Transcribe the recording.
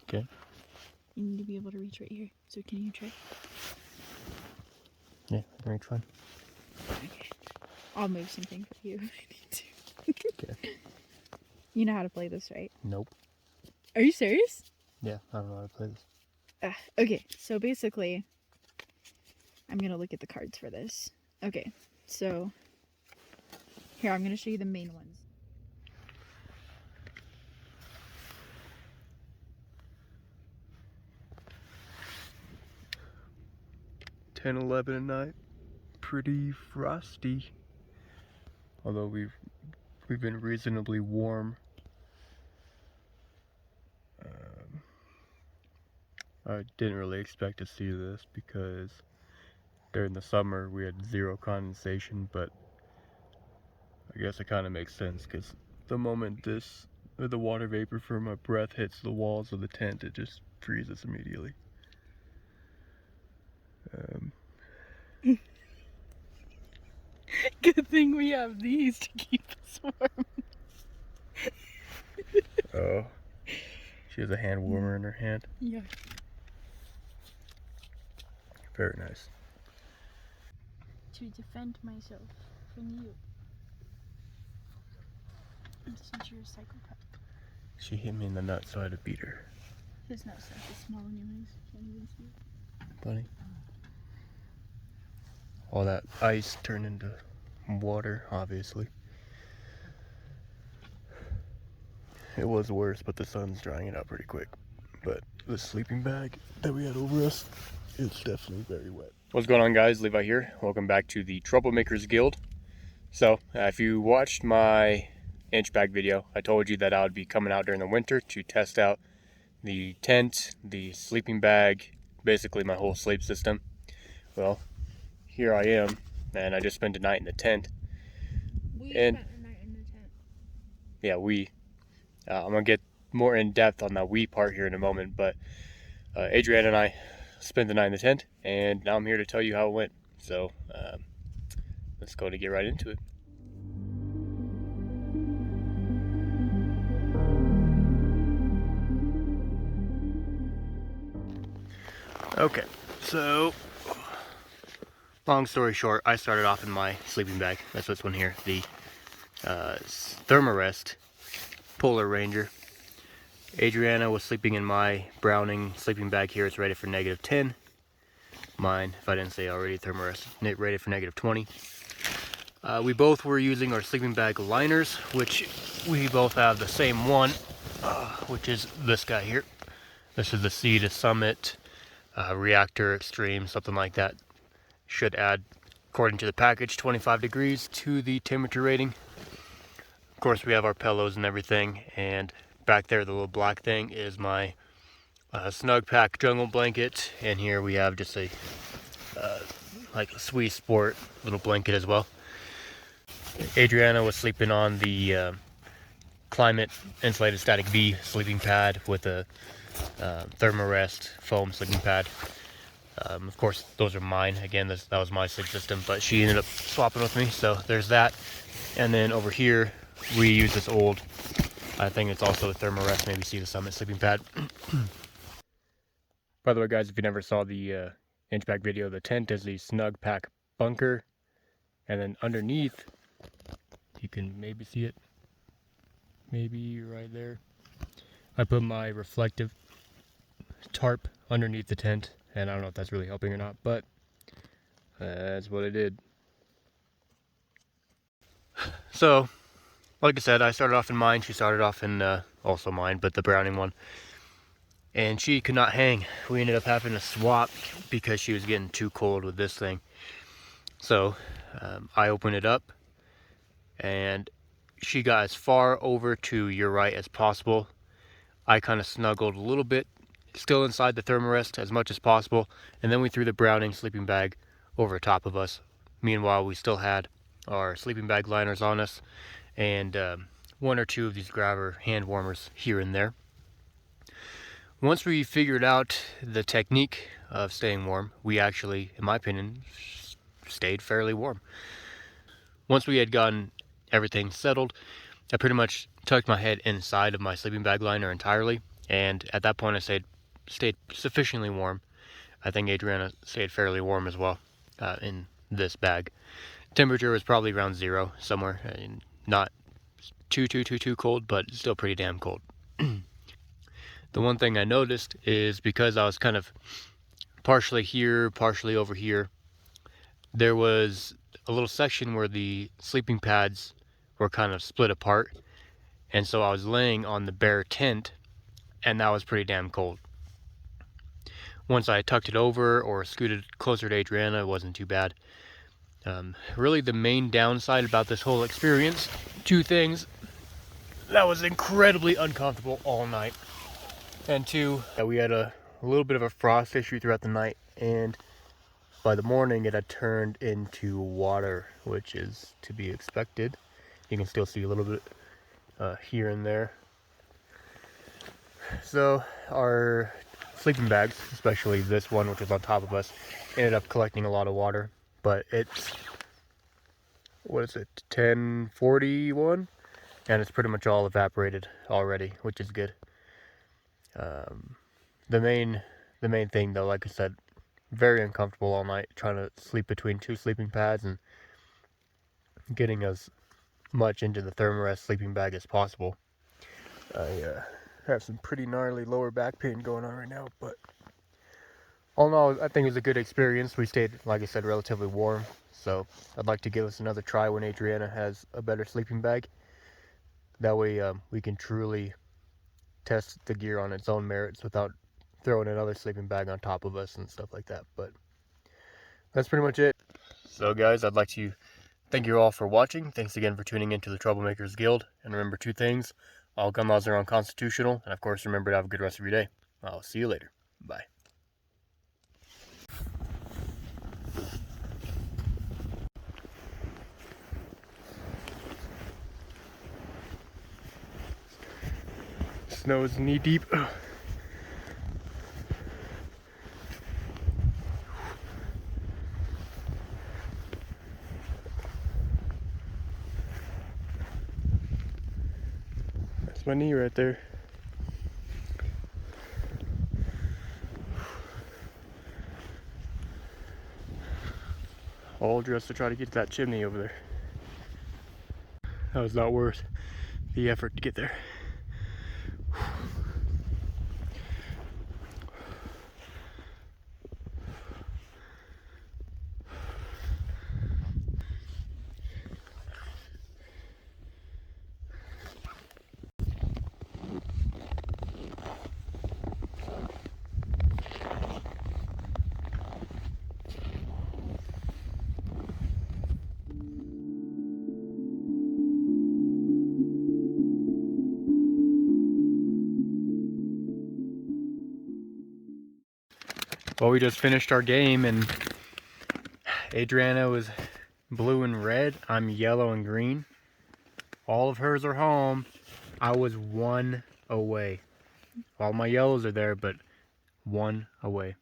Okay. You need to be able to reach right here. So can you try? Yeah, I can reach fine. Okay. I'll move something for you if I need to. Okay. You know how to play this, right? Nope. Are you serious? Yeah, I don't know how to play this. Okay, so basically, I'm going to look at the cards for this. Okay, so here, I'm going to show you the main ones. Ten, 11 at night. Pretty frosty. Although we've been reasonably warm. I didn't really expect to see this because during the summer we had zero condensation, but I guess it kind of makes sense because the moment the water vapor from my breath hits the walls of the tent, it just freezes immediately. Good thing we have these to keep us warm. Oh, she has a hand warmer in her hand. Yeah. Very nice. To defend myself from you. Since you're a psychopath. She hit me in the nuts, so I had to beat her. His nutsack is small anyways. Can't even see it. Funny. All that ice turned into water, obviously. It was worse, but the sun's drying it out pretty quick. But the sleeping bag that we had over us, it's definitely very wet. What's going on, guys? Levi here. Welcome back to the Troublemakers Guild. So, if you watched my inch bag video, I told you that I would be coming out during the winter to test out the tent, the sleeping bag, basically my whole sleep system. Well, here I am, and I just spent a night in the tent. We spent a night in the tent. Yeah, I'm going to get more in depth on that we part here in a moment, but Adrianna and I spent the night in the tent, and now I'm here to tell you how it went. So let's go and get right into it. Okay, so long story short, I started off in my sleeping bag. That's this one here, the Thermarest Polar Ranger. Adrianna was sleeping in my Browning sleeping bag here. It's rated for -10. Mine, if I didn't say already, Thermarest rated for -20. We both were using our sleeping bag liners, which we both have the same one, which is this guy here. This is the Sea to Summit Reactor Extreme, something like that. Should add, according to the package, 25 degrees to the temperature rating. Of course, we have our pillows and everything, and back there, the little black thing is my Snugpak jungle blanket, and here we have just a like a Swiss Sport little blanket as well. Adrianna was sleeping on the Climate Insulated Static V sleeping pad with a Thermarest foam sleeping pad. Of course, those are mine. Again, that was my sleep system, but she ended up swapping with me, so there's that. And then over here, we use this old, I think it's also a Thermarest, maybe Sea to Summit sleeping pad. By the way, guys, if you never saw the inch bag video, the tent is the Snugpak Bunker, and then underneath, you can maybe see it, maybe right there. I put my reflective tarp underneath the tent, and I don't know if that's really helping or not, but that's what I did. So, like I said, I started off in mine. She started off in also mine, but the Browning one. And she could not hang. We ended up having to swap because she was getting too cold with this thing. So, I opened it up, and she got as far over to your right as possible. I kind of snuggled a little bit, still inside the Thermarest as much as possible, and then we threw the Browning sleeping bag over top of us. Meanwhile, we still had our sleeping bag liners on us, and one or two of these grabber hand warmers here and there. Once we figured out the technique of staying warm, we actually, in my opinion, stayed fairly warm. Once we had gotten everything settled, I pretty much tucked my head inside of my sleeping bag liner entirely, and at that point I stayed sufficiently warm. I think Adrianna stayed fairly warm as well in this bag. Temperature was probably around 0 somewhere, not too cold, but still pretty damn cold. The one thing I noticed is because I was kind of partially here, partially over here, there was a little section where the sleeping pads were kind of split apart, and so I was laying on the bare tent, and that was pretty damn cold. Once I tucked it over or scooted closer to Adrianna, it wasn't too bad. Really the main downside about this whole experience, 2 things: that was incredibly uncomfortable all night, and 2, we had a little bit of a frost issue throughout the night, and by the morning it had turned into water, which is to be expected. You can still see a little bit here and there. So our sleeping bags, especially this one which was on top of us, ended up collecting a lot of water. But it's, what is it, 10:41, and it's pretty much all evaporated already, which is good. The main thing though, like I said, very uncomfortable all night trying to sleep between 2 sleeping pads and getting as much into the Thermarest sleeping bag as possible. I have some pretty gnarly lower back pain going on right now, but all in all, I think it was a good experience. We stayed, like I said, relatively warm, so I'd like to give us another try when Adrianna has a better sleeping bag. That way we can truly test the gear on its own merits without throwing another sleeping bag on top of us and stuff like that. But that's pretty much it. So guys, I'd like to thank you all for watching. Thanks again for tuning into the Troublemakers Guild. And remember 2 things: all gun laws are unconstitutional, and of course remember to have a good rest of your day. I'll see you later. Bye. Snow is knee deep. That's my knee right there. All dressed to try to get to that chimney over there. That was not worth the effort to get there. Well, we just finished our game, and Adrianna was blue and red. I'm yellow and green. All of hers are home. I was 1 away. All my yellows are there, but 1 away.